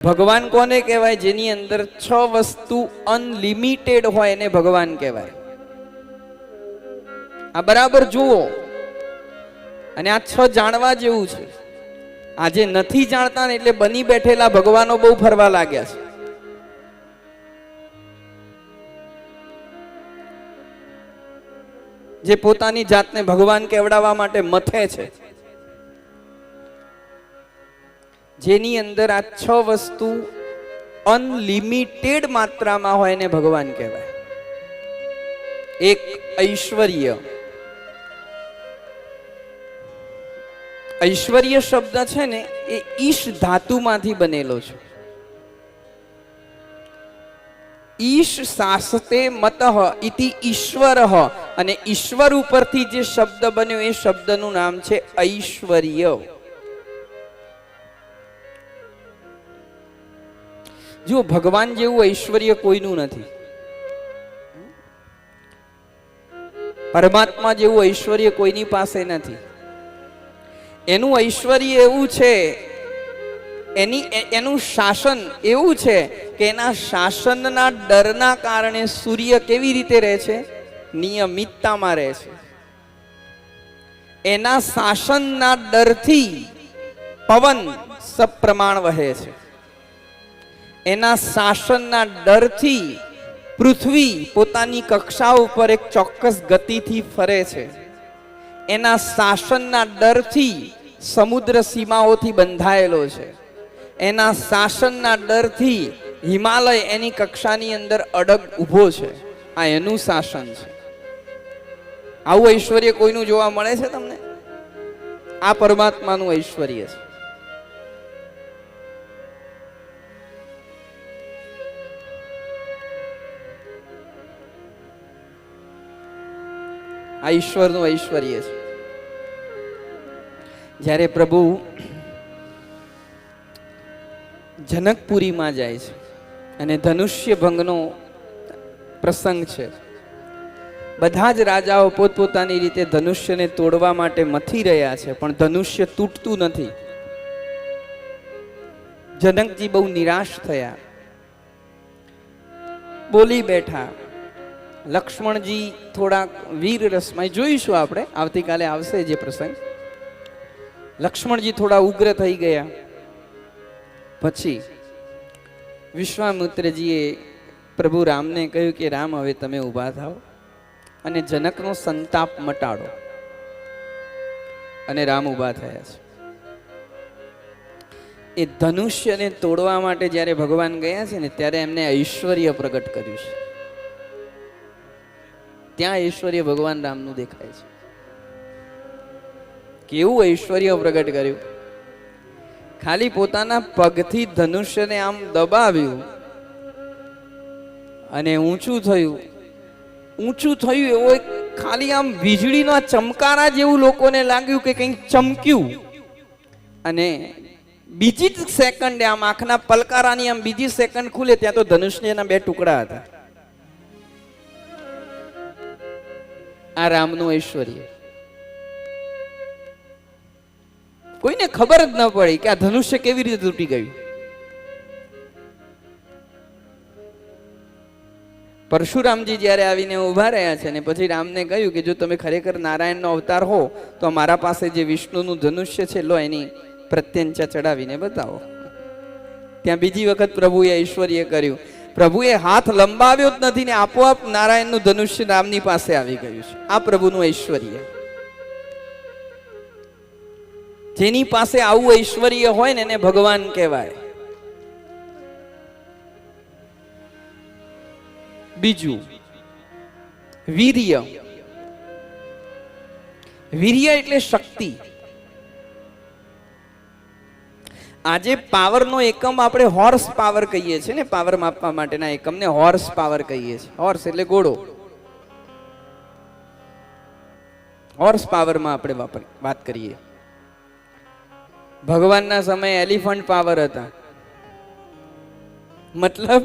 ભગવાન કોને કહેવાય? જેની અંદર 6 વસ્તુ અનલિમિટેડ હોય એને ભગવાન કહેવાય. આ બરાબર જુઓ, અને આ 6 જાણવા જેવું છે. આજે નથી જાણતા ને એટલે બની બેઠેલા ભગવાનો બહુ ફરવા લાગ્યા છે. જે પોતાની જાતને ભગવાન કહેવડાવવા માટે મથે છે, જેની અંદર આ 6 વસ્તુ અનલિમિટેડ માત્રામાં હોય એને ભગવાન કહેવાય. એક ઐશ્વર્ય. ઐશ્વર્ય શબ્દ છે ને એ ઈશ ધાતુમાંથી બનેલો છે. ઈશ શાસ્તે મતઃ ઇતિ ઈશ્વરઃ, અને ઈશ્વર ઉપરથી જે શબ્દ બન્યો એ શબ્દનું નામ છે ઐશ્વર્ય. જો ભગવાન જેવું ઐશ્વર્ય કોઈનું નથી. પરમાત્મા જેવું ઐશ્વર્ય કોઈની પાસે નથી. એનું ઐશ્વર્ય એવું છે, એનું શાસન એવું છે કે એના શાસનના ડરના કારણે સૂર્ય કેવી રીતે રહે છે? નિયમિતતામાં રહે છે. એના શાસનના ડરથી પવન સપ્રમાણ વહે છે. એના શાસનના ડરથી પૃથ્વી પોતાની કક્ષા ઉપર એક ચોક્કસ ગતિથી ફરે છે. એના શાસનના ડરથી સમુદ્ર સીમાઓથી બંધાયેલો છે. એના શાસનના ડરથી હિમાલય એની કક્ષાની અંદર અડગ ઊભો છે. આ એનું શાસન છે. આવું ઐશ્વર્ય કોઈનું જોવા મળે છે તમને? આ પરમાત્માનું ઐશ્વર્ય છે. આ ઈશ્વરનું ઐશ્વર્ય છે. જ્યારે પ્રભુ જનકપુરીમાં જાય છે અને ધનુષ્ય ભંગનો પ્રસંગ છે. બધા જ રાજાઓ પોતપોતાની રીતે ધનુષ્યને તોડવા માટે મથી રહ્યા છે, પણ ધનુષ્ય તૂટતું નથી. જનકજી બહુ નિરાશ થયા, બોલી બેઠા. લક્ષ્મણજી થોડાક વીર રસમાં, જોઈશું આપણે, આવતીકાલે આવશે જે પ્રસંગ. લક્ષ્મણજી થોડા ઉગ્ર થઈ ગયા. પછી વિશ્વામિત્રજીએ પ્રભુ રામને કહ્યું કે રામ, હવે તમે ઊભા થાઓ અને જનકનો સંતાપ મટાડો. અને રામ ઊભા થયા છે. એ ધનુષ્યને તોડવા માટે જ્યારે ભગવાન ગયા છે ને, ત્યારે એમને ઐશ્વર્ય પ્રગટ કર્યું છે. ત્યાં ઐશ્વર્ય ભગવાન રામનું દેખાય છે. કેવું ઐશ્વર્ય પ્રગટ કર્યું! ખાલી પોતાના પગથી ધનુષ્યને આમ દબાવ્યું અને ઊંચું થયું. ઊંચું થયું એવો ખાલી આમ વીજળીનો ચમકારા જેવું લોકોને લાગ્યું કે કંઈક ચમક્યું. અને બીજી જ સેકન્ડે આમ આંખના પલકારાની આમ બીજી સેકન્ડ ખુલે ત્યાં તો ધનુષ્યના 2 ટુકડા હતા. આ રામનું ઐશ્વર્ય. કોઈને ખબર જ ન પડી કે આ ધનુષ્ય કેવી રીતે તૂટી ગયું. પરશુરામજી જ્યારે આવીને ઉભા રહ્યા છે ને પછી રામને કહ્યું કે જો તમે ખરેખર નારાયણનો અવતાર હો તો મારા પાસે જે વિષ્ણુનું ધનુષ્ય છે, લો એની પ્રત્યંચા ચડાવીને બતાવો. ત્યાં બીજી વખત પ્રભુએ ઐશ્વર્ય કર્યું. પ્રભુએ હાથ લંબાવ્યો જ નથી ને આપોઆપ નારાયણનું ધનુષ્ય રામની પાસે આવી ગયું છે. આ પ્રભુનું ઐશ્વર્ય. જેની પાસે આવું ઐશ્વર્ય હોય ને એને ભગવાન કહેવાય. બીજું વીર્ય. વીર્ય એટલે શક્તિ. આજે પાવરનો એકમ આપણે હોર્સ પાવર કહીએ છીએ ને, પાવર માપવા માટેના એકમને હોર્સ પાવર કહીએ છીએ. હોર્સ એટલે ઘોડો. હોર્સ પાવરમાં આપણે વાત કરીએ. ભગવાનના સમયે એલિફન્ટ પાવર હતા. મતલબ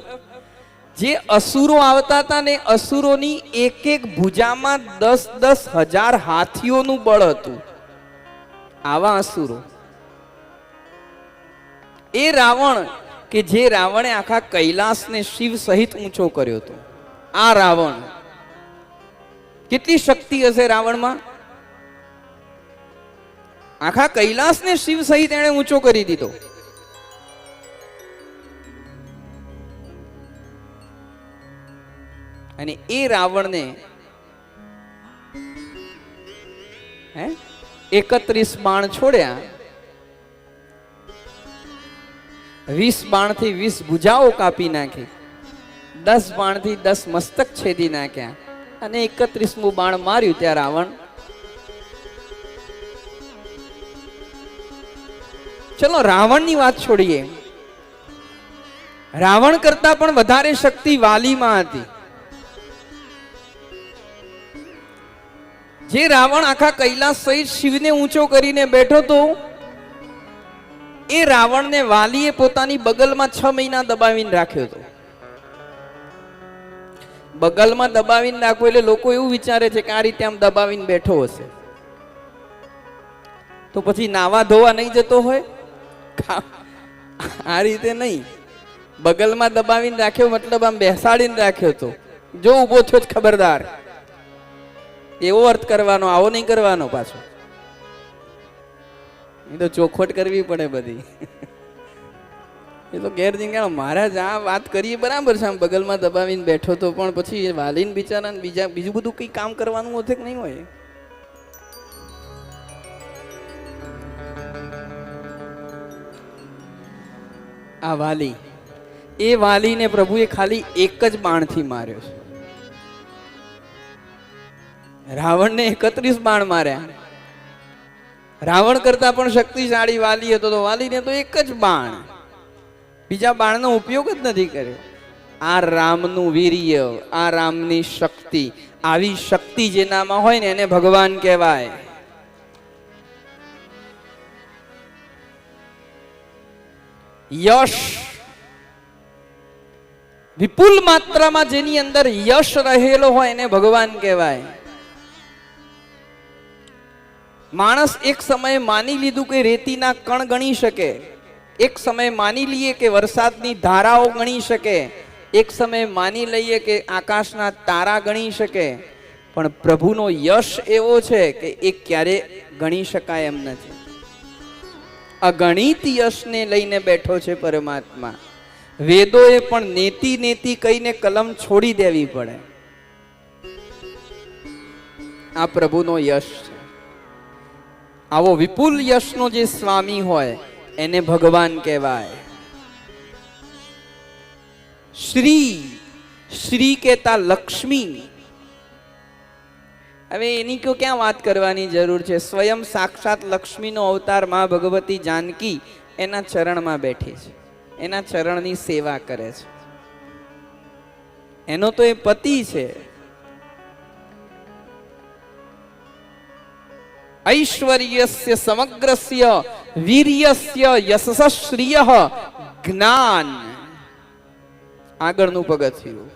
જે અસુરો આવતા હતા ને, અસુરોની એક એક ભુજામાં 10,000 હાથીઓનું બળ હતું. આવા અસુરો. એ રાવણ કે જે રાવણે આખા કૈલાસને શિવ સહિત ઊંચો કર્યો હતો, આ રાવણ, કેટલી શક્તિ હશે રાવણમાં? આખા કૈલાસને શિવ સહિત એણે ઊંચો કરી દીધો. અને એ રાવણને 31 બાણ છોડ્યા. 20 બાણથી 20 ભુજાઓ કાપી નાખી, 10 બાણથી 10 મસ્તક છેદી નાખ્યા, અને 31મું બાણ માર્યું ત્યાં રાવણ. ચલો રાવણની વાત છોડીએ. રાવણ કરતા પણ વધારે શક્તિ વાલીમાં હતી. જે રાવણ આખા કૈલાસ સહિત શિવને ઊંચો કરીને બેઠો તો, એ રાવણને વાલીએ પોતાની બગલમાં 6 મહિના દબાવીને રાખ્યો હતો. બગલમાં દબાવીને રાખવો એટલે લોકો એવું વિચારે છે કે આ રીતે આમ દબાવીને બેઠો હશે, તો પછી નાવા ધોવા નહીં જતો હોય? આ રીતે નહીં. બગલમાં દબાવીને રાખ્યો મતલબ આમ બેસાડીને રાખ્યો હતો. જો ઉભો છો જ ખબરદાર, એવો અર્થ કરવાનો, આવો નહીં કરવાનો. પાછો એ તો ચોખવટ કરવી પડે બધી. એ તો ગેરજીંગાણો. મહારાજ આ વાત કરીએ બરાબર છે, આમ બગલમાં દબાવીને બેઠો તો, પણ પછી વાલીને બિચારાને બીજું બધું કઈ કામ કરવાનું હોય કે નહીં હોય? આ વાલી, એ વાલીને પ્રભુએ ખાલી એક જ બાણથી માર્યો છે. રાવણને 31 બાણ માર્યા. રાવણ કરતા પણ શક્તિશાળી વાલી હતો, તો વાલીને તો એક જ બાણ, બીજા બાણનો ઉપયોગ જ નથી કર્યો. આ રામનું વીર્ય, આ રામની શક્તિ, આવી શક્તિ જેનામાં હોય ને એને ભગવાન કહેવાય. યશ, વિપુલ માત્રામાં જેની અંદર યશ રહેલો હોય એને ભગવાન કહેવાય. માણસ એક સમયે માની લીધું કે રેતીના કણ ગણી શકે, એક સમયે માની લઈએ કે વરસાદની ધારાઓ ગણી શકે, એક સમયે માની લઈએ કે આકાશના તારા ગણી શકે, પણ પ્રભુનો યશ એવો છે કે એ ક્યારે ગણી શકાય એમ નથી. અગણિત યશને લઈને બેઠો છે પરમાત્મા. વેદોએ પણ નેતિ નેતિ કહીને કલમ છોડી દેવી પડે. આ પ્રભુનો યશ છે. આવો વિપુલ યશનો જે સ્વામી હોય એને ભગવાન કહેવાય. શ્રી, શ્રી કહેતા લક્ષ્મી. હવે એની ક્યાં વાત કરવાની જરૂર છે? સ્વયં સાક્ષાત લક્ષ્મીનો અવતાર માં ભગવતી જાનકી એના ચરણમાં બેઠી છે, એના ચરણની સેવા કરે છે. એનો તો એ પતિ છે. ઐશ્વર્યસ્ય સમગ્રસ્ય વીર્યસ્ય યશસ્ય શ્રિયઃ જ્ઞાન. આગળનું પગથિયું.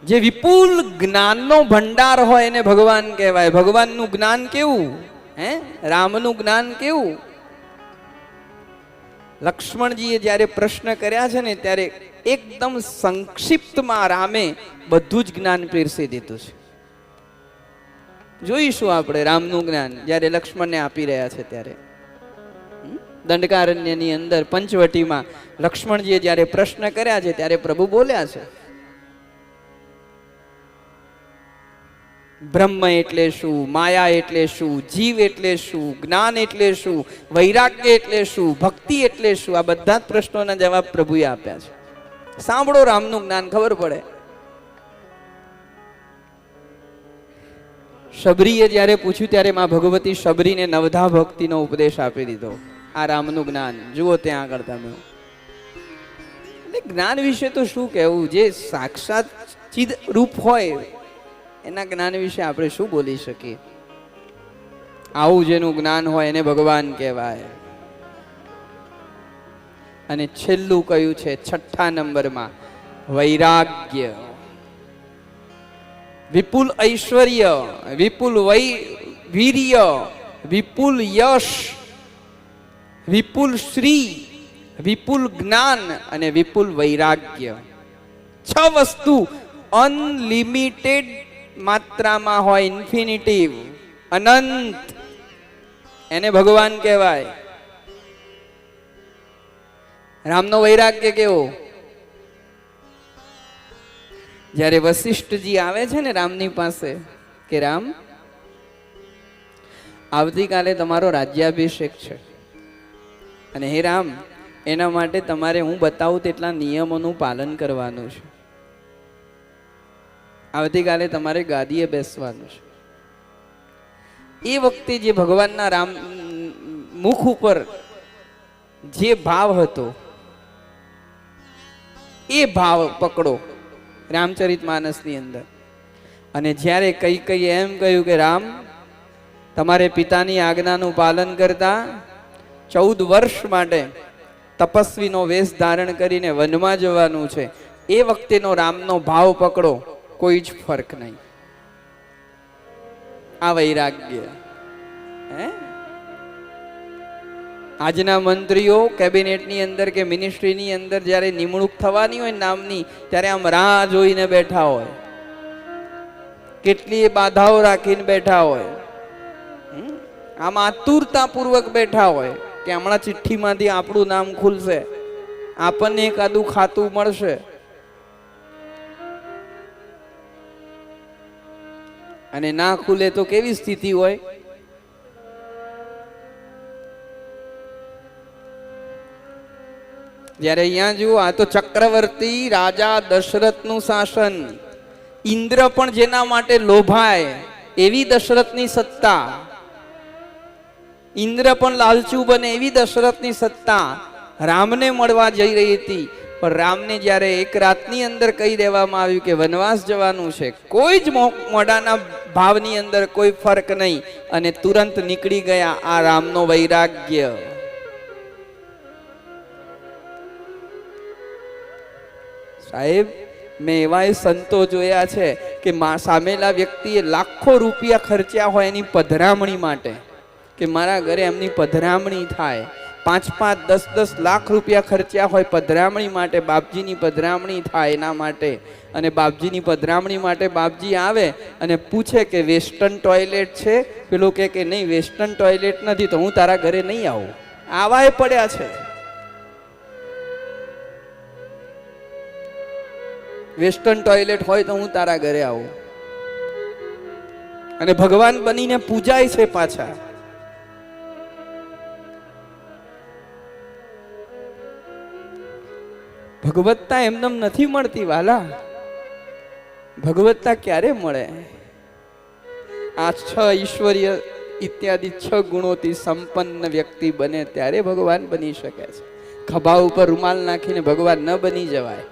જે વિપુલ જ્ઞાનનો ભંડાર હોય એને ભગવાન કહેવાય. ભગવાનનું જ્ઞાન કેવું? રામનું જ્ઞાન કેવું? લક્ષ્મણજીએ જ્યારે પ્રશ્ન કર્યા છે ને ત્યારે એકદમ સંક્ષિપ્તમાં રામે બધું જ જ્ઞાન પીરસી દીધું છે. જોઈશું આપણે રામનું જ્ઞાન જ્યારે લક્ષ્મણને આપી રહ્યા છે ત્યારે. દંડકારણ્યની અંદર પંચવટીમાં લક્ષ્મણજીએ જ્યારે પ્રશ્ન કર્યા છે ત્યારે પ્રભુ બોલ્યા છે. બ્રહ્મ એટલે શું, માયા એટલે શું, જીવ એટલે શું, જ્ઞાન એટલે શું, વૈરાગ્ય એટલે શું, ભક્તિ એટલે શું, આ બધા જ પ્રશ્નોના જવાબ પ્રભુએ આપ્યા છે. સાંભળો રામનું જ્ઞાન, ખબર પડે. શબરીએ જ્યારે પૂછ્યું ત્યારે માં ભગવતી શબરીને નવધા ભક્તિનો ઉપદેશ આપી દીધો. આ રામનું જ્ઞાન જુઓ ત્યાં આગળ તમે. જ્ઞાન વિશે તો શું કહેવું? જે સાક્ષાત ચિદ રૂપ હોય એના જ્ઞાન વિશે આપણે શું બોલી શકીએ? આવું જેનું જ્ઞાન હોય એને ભગવાન કહેવાય. અને છેલ્લું કયું છે 6થા નંબરમાં? વૈરાગ્ય. વિપુલ ઐશ્વર્ય, વિપુલ વીર્ય, વિપુલ યશ, વિપુલ શ્રી, વિપુલ જ્ઞાન અને વિપુલ વૈરાગ્ય. 6 વસ્તુ અનલિમિટેડ માત્રામાં હોય, ઇન્ફિનિટિવ, અનંત, એને ભગવાન કહેવાય. રામનો વૈરાગ્ય કેવો? જ્યારે વશિષ્ઠજી આવે છે ને રામની પાસે કે રામ, આવતીકાલે તમારો રાજ્યાભિષેક છે અને હે રામ, એના માટે તમારે હું બતાવું તેટલા નિયમોનું પાલન કરવાનું છે. આવતીકાલે તમારે ગાદીએ બેસવાનું છે. એ વખતે જે ભગવાનના રામ મુખ ઉપર જે ભાવ હતો એ ભાવ પકડો રામચરિતમાનસની અંદર. અને જ્યારે કઈ એમ કહ્યું કે રામ, તમારે પિતાની આજ્ઞાનું પાલન કરતા 14 વર્ષ માટે તપસ્વીનો વેશ ધારણ કરીને વનમાં જવાનું છે, એ વખતેનો રામનો ભાવ પકડો, કોઈ જ ફરક નહીં. આ વૈરાગ્ય. આજના મંત્રીઓ કેબિનેટની અંદર કે મિનિસ્ટ્રીની અંદર જ્યારે નિમણૂક થવાની હોય નામની, ત્યારે આમ રાહ જોઈને બેઠા હોય, કેટલીય બાધાઓ રાખીને બેઠા હોય, આમ આતુરતાપૂર્વક બેઠા હોય કે હમણાં ચિઠ્ઠીમાંથી આપણું નામ ખુલશે, આપણને એકાદું ખાતું મળશે. અને ના ખુલે તો કેવી સ્થિતિ હોય? જ્યારે અહીંયા જુઓ, આ તો ચક્રવર્તી રાજા દશરથનું શાસન. ઇન્દ્ર પણ જેના માટે લોભાય એવી દશરથની સત્તા, ઇન્દ્ર પણ લાલચુ બને એવી દશરથની સત્તા રામને મળવા જઈ રહી હતી. પણ રામને જ્યારે એક રાતની અંદર કહી દેવામાં આવ્યું કે વનવાસ જવાનું છે, કોઈ જ મોઢાના ભાવની અંદર કોઈ ફરક નહીં અને તુરંત નીકળી ગયા. આ રામનો વૈરાગ્ય. સાહેબ, મેં એવા સંતો જોયા છે કે સામેલા વ્યક્તિએ લાખો રૂપિયા ખર્ચ્યા હોય એની પધરામણી માટે, કે મારા ઘરે એમની પધરામણી થાય. 5-5, 10-10 લાખ રૂપિયા ખર્ચ્યા હોય પધરામણી માટે, બાપજીની પધરામણી થાય એના માટે. અને બાપજીની પધરામણી માટે બાપજી આવે અને પૂછે કે વેસ્ટર્ન ટોયલેટ છે? પેલો કે નહીં, વેસ્ટર્ન ટોયલેટ નથી તો હું તારા ઘરે નહીં આવું. આવાય પડ્યા છે. વેસ્ટર્ન ટોયલેટ હોય તો હું તારા ઘરે આવું. અને ભગવાન બનીને પૂજાય છે પાછા. ભગવત્તા એમનેમ નથી મળતી વાલા. ભગવત્તા ક્યારે મળે? આ 6 ઈશ્વરીય ઇત્યાદિ 6 ગુણોથી સંપન્ન વ્યક્તિ બને ત્યારે ભગવાન બની શકે છે. ખભા ઉપર રૂમાલ નાખીને ભગવાન ન બની જવાય.